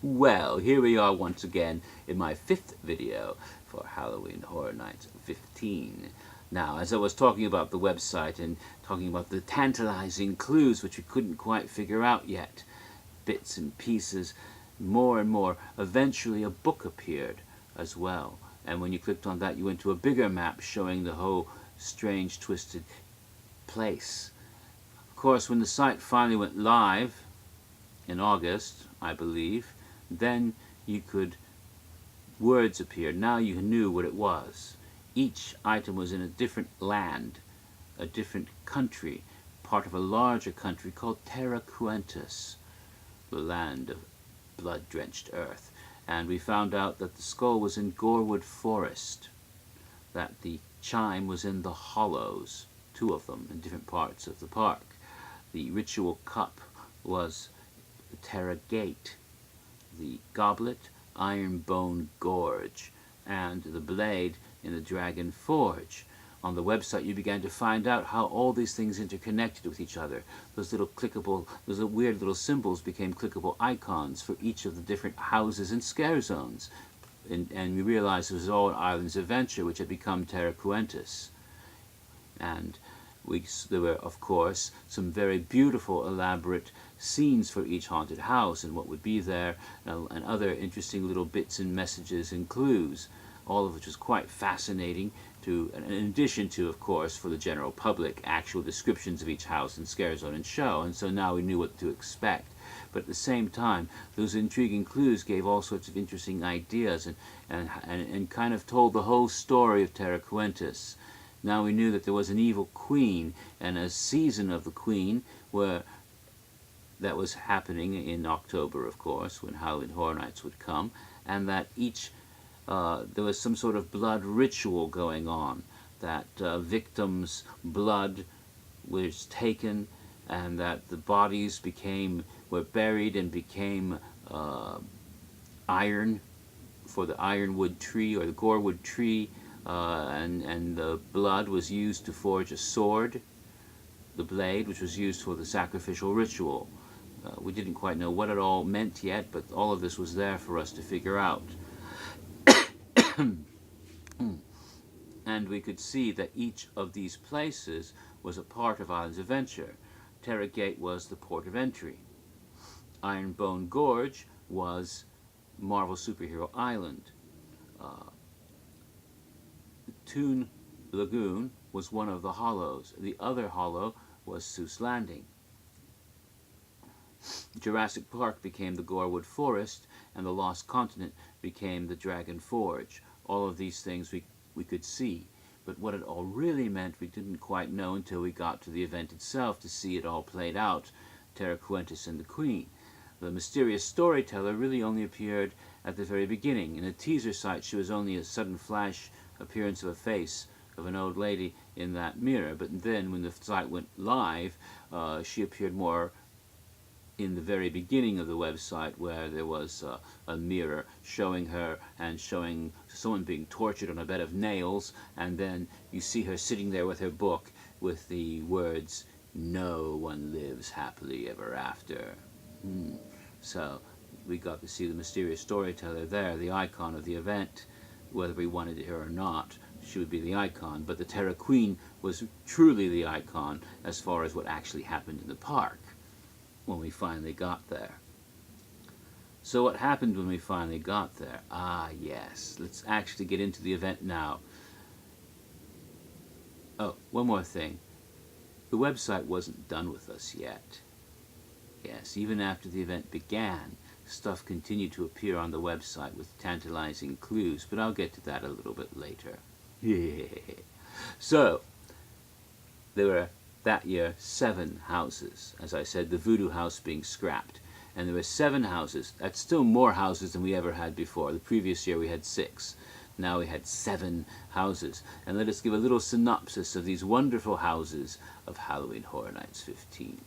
Well, here we are once again in my 5th video for Halloween Horror Nights 15. Now, as I was talking about the website and talking about the tantalizing clues which we couldn't quite figure out yet, bits and pieces, more and more, eventually a book appeared as well. And when you clicked on that, you went to a bigger map showing the whole strange, twisted place. Of course, when the site finally went live in August, I believe, then words appeared. Now you knew what it was. Each item was in a different land, a different country, part of a larger country called Terra Cruentus, the land of blood-drenched earth. And we found out that the skull was in Gorewood Forest, that the chime was in the hollows, 2 of them in different parts of the park. The ritual cup was the Terra Gate, the goblet, Ironbone Gorge, and the blade in the Dragon Forge. On the website you began to find out how all these things interconnected with each other. Those weird little symbols became clickable icons for each of the different houses and scare zones. And we realized it was all an Island's Adventure, which had become Terra Cruentus. And there were, of course, some very beautiful, elaborate scenes for each haunted house and what would be there, and other interesting little bits and messages and clues, all of which was quite fascinating, in addition to, of course, for the general public, actual descriptions of each house and scare zone and show. And so now we knew what to expect. But at the same time, those intriguing clues gave all sorts of interesting ideas and kind of told the whole story of Terra Cruentus. Now we knew that there was an evil queen and a season of the queen that was happening in October, of course, when Halloween Horror Nights would come, and that there was some sort of blood ritual going on, that victims' blood was taken and that the bodies were buried and became iron for the ironwood tree or the gorewood tree, and the blood was used to forge a sword, the blade, which was used for the sacrificial ritual. We didn't quite know what it all meant yet, but all of this was there for us to figure out. And we could see that each of these places was a part of Island's Adventure. Terra Gate was the port of entry. Ironbone Gorge was Marvel Superhero Island. Toon Lagoon was one of the hollows. The other hollow was Seuss Landing. Jurassic Park became the Gorewood Forest, and the Lost Continent became the Dragon Forge. All of these things we could see, but what it all really meant we didn't quite know until we got to the event itself to see it all played out, Terra Cruentus and the Queen. The mysterious storyteller really only appeared at the very beginning. In a teaser site she was only a sudden flash appearance of a face of an old lady in that mirror, but then when the site went live, she appeared more in the very beginning of the website, where there was a mirror showing her and showing someone being tortured on a bed of nails, and then you see her sitting there with her book with the words, "No one lives happily ever after." So we got to see the mysterious storyteller there, the icon of the event. Whether we wanted her or not, she would be the icon, but the Terra Queen was truly the icon as far as what actually happened in the park when we finally got there. So what happened when we finally got there? Ah, yes. Let's actually get into the event now. Oh, one more thing. The website wasn't done with us yet. Yes, even after the event began, stuff continued to appear on the website with tantalizing clues, but I'll get to that a little bit later. So, there were that year 7 houses. As I said, the voodoo house being scrapped. And there were 7 houses. That's still more houses than we ever had before. The previous year we had 6. Now we had 7 houses. And let us give a little synopsis of these wonderful houses of Halloween Horror Nights 15.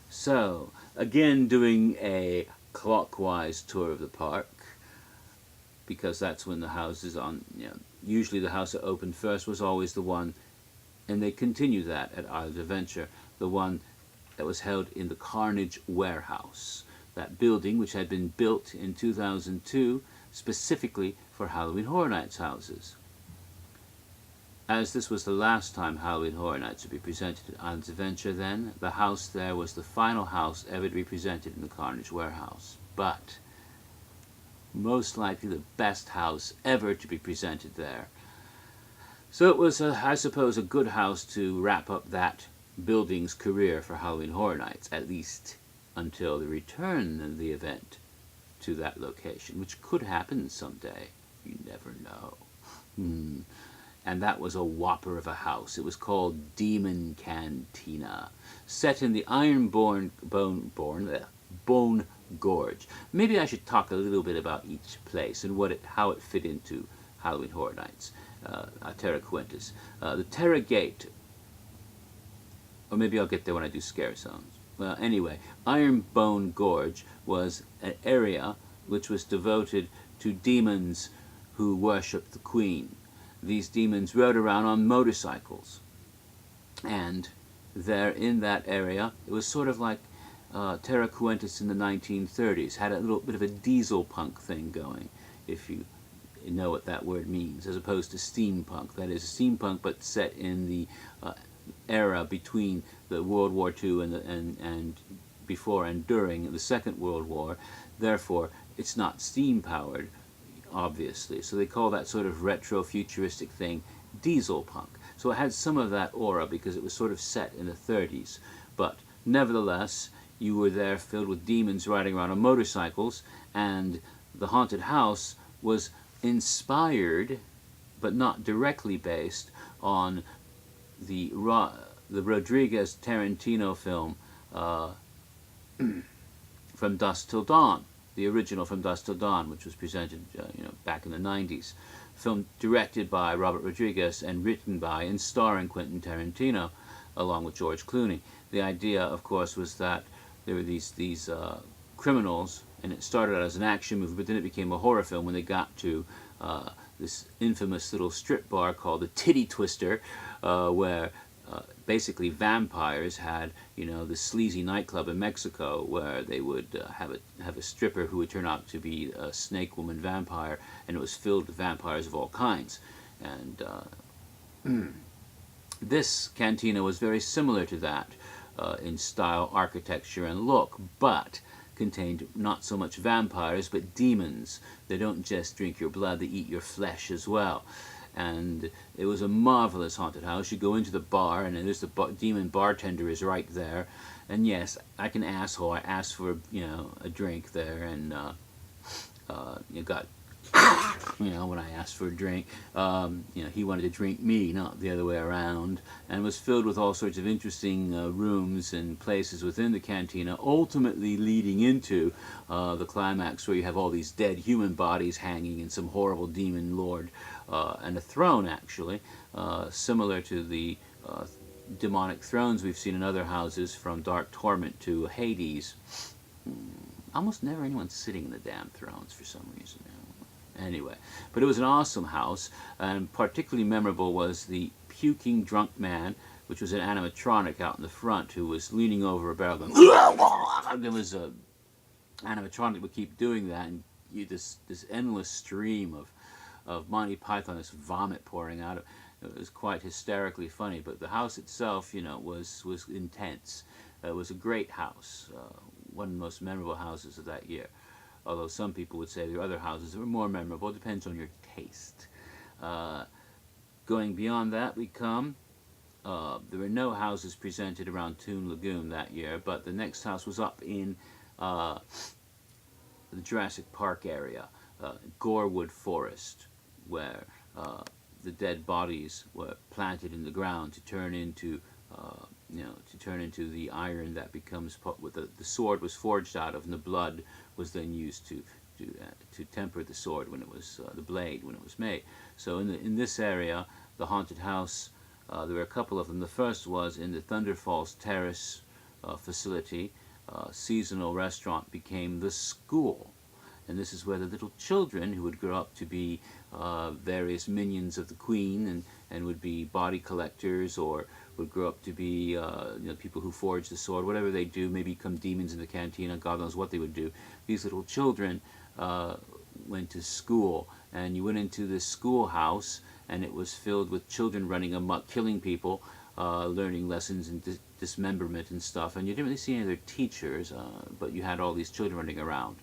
So, again doing a clockwise tour of the park, because that's when the houses usually the house that opened first was always the one, and they continue that at Island's Adventure, the one that was held in the Carnage Warehouse. that building, which had been built in 2002 specifically for Halloween Horror Nights houses. As this was the last time Halloween Horror Nights would be presented at Islands Adventure then, the house there was the final house ever to be presented in the Carnage Warehouse. But most likely the best house ever to be presented there. So it was, I suppose, a good house to wrap up that building's career for Halloween Horror Nights, at least until the return of the event to that location, which could happen someday. You never know. And that was a whopper of a house. It was called Demon Cantina, set in the Bone Gorge. Maybe I should talk a little bit about each place and how it fit into Halloween Horror Nights, Terra Cruentus. The Terra Gate, or maybe I'll get there when I do Scare Zones. Well, anyway, Bone Gorge was an area which was devoted to demons who worshipped the Queen. These demons rode around on motorcycles, and there in that area, it was sort of like Terra Cruentus in the 1930s, had a little bit of a diesel punk thing going, if you know what that word means, as opposed to steampunk. That is steampunk, but set in the era between the World War II and before and during the Second World War. Therefore, it's not steam-powered, obviously. So they call that sort of retro-futuristic thing diesel punk. So it had some of that aura because it was sort of set in the 30s. But nevertheless, you were there filled with demons riding around on motorcycles, and the haunted house was inspired, but not directly based, on the Rodriguez Tarantino film From Dusk Till Dawn, the original From Dusk Till Dawn, which was presented back in the 90s. Film directed by Robert Rodriguez and written by and starring Quentin Tarantino, along with George Clooney. The idea, of course, was that there were these criminals, and it started out as an action movie, but then it became a horror film when they got to this infamous little strip bar called the Titty Twister, where basically vampires had, this sleazy nightclub in Mexico where they would have a stripper who would turn out to be a snake woman vampire, and it was filled with vampires of all kinds. And this cantina was very similar to that in style, architecture, and look, but contained not so much vampires, but demons. They don't just drink your blood, they eat your flesh as well. And it was a marvelous haunted house. You go into the bar, and there's the demon bartender is right there. And yes, like an asshole, I asked for a drink there, and you got when I asked for a drink, he wanted to drink me, not the other way around, and was filled with all sorts of interesting rooms and places within the cantina, ultimately leading into the climax where you have all these dead human bodies hanging and some horrible demon lord, and a throne, actually, similar to the demonic thrones we've seen in other houses, from Dark Torment to Hades. Almost never anyone's sitting in the damn thrones for some reason. Anyway, but it was an awesome house, and particularly memorable was the puking drunk man, which was an animatronic out in the front who was leaning over a barrel going, there was a animatronic would keep doing that, and this endless stream of Monty Python, this vomit pouring out of it. Was quite hysterically funny, but the house itself, was intense. It was a great house, one of the most memorable houses of that year. Although some people would say there are other houses that were more memorable. It depends on your taste. Going beyond that, we come. There were no houses presented around Toon Lagoon that year, but the next house was up in the Jurassic Park area, Gorewood Forest, where the dead bodies were planted in the ground to turn into the iron that becomes what the sword was forged out of, and the blood was then used to temper the sword when it was the blade when it was made. So in this area, the haunted house, there were a couple of them. The first was in the Thunder Falls Terrace facility. Seasonal restaurant became the school, and this is where the little children who would grow up to be various minions of the Queen and would be body collectors or would grow up to be people who forge the sword, whatever they do, maybe become demons in the cantina, God knows what they would do. These little children went to school, and you went into this schoolhouse, and it was filled with children running amok, killing people, learning lessons and dismemberment and stuff, and you didn't really see any of their teachers, but you had all these children running around.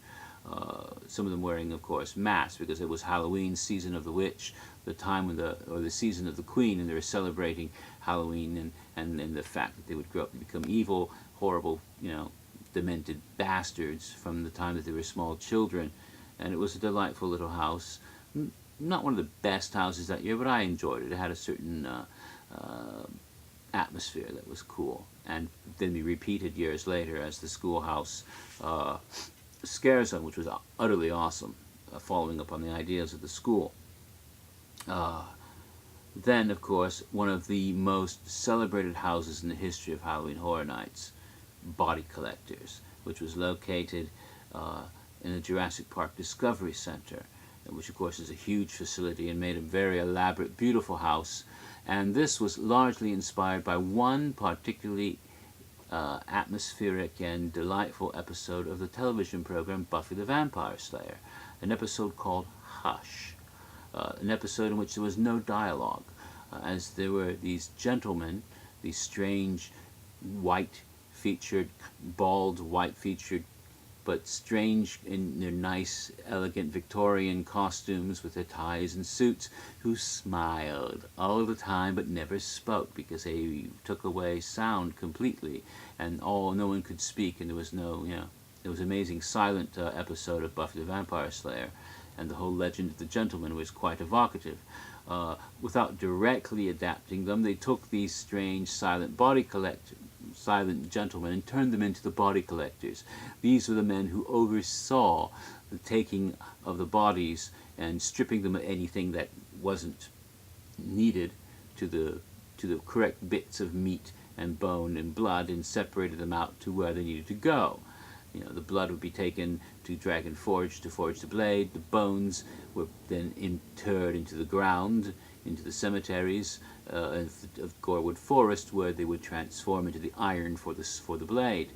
Some of them wearing, of course, masks, because it was Halloween, season of the witch, the time when the season of the queen, and they were celebrating Halloween and the fact that they would grow up and become evil, horrible, demented bastards from the time that they were small children. And it was a delightful little house. Not one of the best houses that year, but I enjoyed it. It had a certain atmosphere that was cool, and then be repeated years later as the schoolhouse scare zone, which was utterly awesome, following up on the ideas of the school. Then, of course, one of the most celebrated houses in the history of Halloween Horror Nights, Body Collectors, which was located in the Jurassic Park Discovery Center, which of course is a huge facility and made a very elaborate, beautiful house. And this was largely inspired by one particularly atmospheric and delightful episode of the television program Buffy the Vampire Slayer, an episode called Hush, an episode in which there was no dialogue, as there were these gentlemen, these strange white-featured, bald, white-featured, but strange in their nice, elegant Victorian costumes with their ties and suits, who smiled all the time but never spoke, because they took away sound completely, and no one could speak, and there was no, it was an amazing silent episode of Buffy the Vampire Slayer, and the whole legend of the gentleman was quite evocative. Without directly adapting them, they took these strange silent gentlemen and turned them into the body collectors. These were the men who oversaw the taking of the bodies and stripping them of anything that wasn't needed to the correct bits of meat and bone and blood, and separated them out to where they needed to go. The blood would be taken to Dragon Forge to forge the blade. The bones were then interred into the ground, into the cemeteries of Gorewood Forest, where they would transform into the iron for the blade,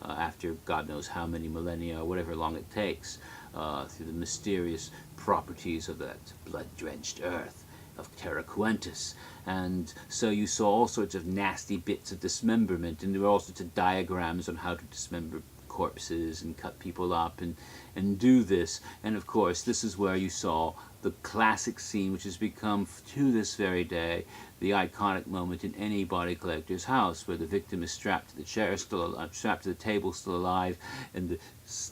after God knows how many millennia, or whatever long it takes, through the mysterious properties of that blood-drenched earth of Terra Cruentus. And so you saw all sorts of nasty bits of dismemberment, and there were all sorts of diagrams on how to dismember corpses and cut people up and do this. And of course, this is where you saw the classic scene, which has become to this very day the iconic moment in any body collector's house, where the victim is strapped to the chair, strapped to the table, still alive, and the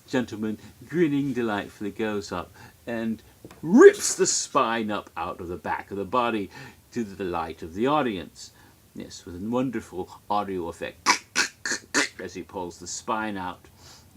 gentleman, grinning delightfully, goes up and rips the spine up out of the back of the body, to the delight of the audience. Yes, with a wonderful audio effect as he pulls the spine out,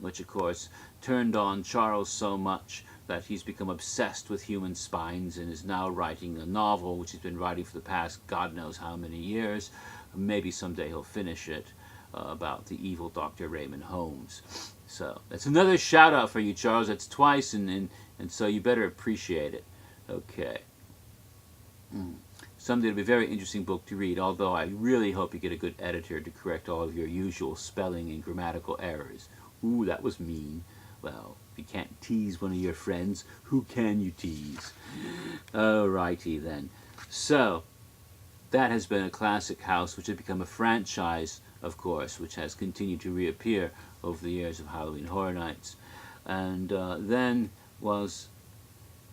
which of course turned on Charles so much that he's become obsessed with human spines and is now writing a novel, which he's been writing for the past God knows how many years. Maybe someday he'll finish it, about the evil Dr. Raymond Holmes. So that's another shout out for you, Charles. That's twice, and so you better appreciate it. Okay. Someday it'll be a very interesting book to read, although I really hope you get a good editor to correct all of your usual spelling and grammatical errors. Ooh, that was mean. Well, if you can't tease one of your friends, who can you tease? Alrighty then. So, that has been a classic house, which has become a franchise, of course, which has continued to reappear over the years of Halloween Horror Nights. And then was,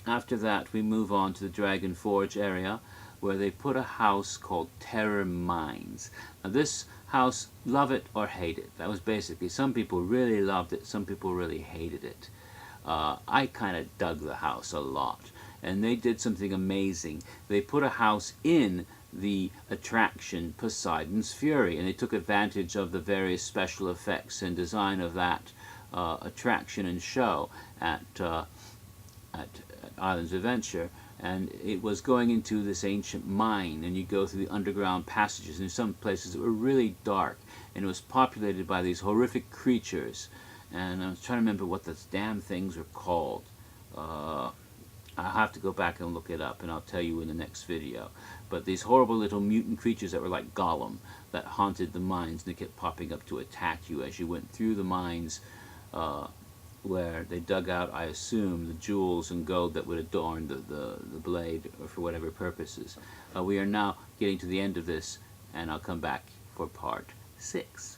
after that, we move on to the Dragon Forge area, where they put a house called Terror Mines. Now this house, love it or hate it. That was basically, some people really loved it, some people really hated it. I kind of dug the house a lot. And they did something amazing. They put a house in the attraction Poseidon's Fury, and they took advantage of the various special effects and design of that attraction and show at Islands of Adventure. And it was going into this ancient mine, and you go through the underground passages, and in some places that were really dark, and it was populated by these horrific creatures. And I was trying to remember what the damn things were called. I'll have to go back and look it up, and I'll tell you in the next video. But these horrible little mutant creatures that were like Gollum, that haunted the mines, and they kept popping up to attack you as you went through the mines, where they dug out, I assume, the jewels and gold that would adorn the blade, or for whatever purposes. We are now getting to the end of this, and I'll come back for part 6.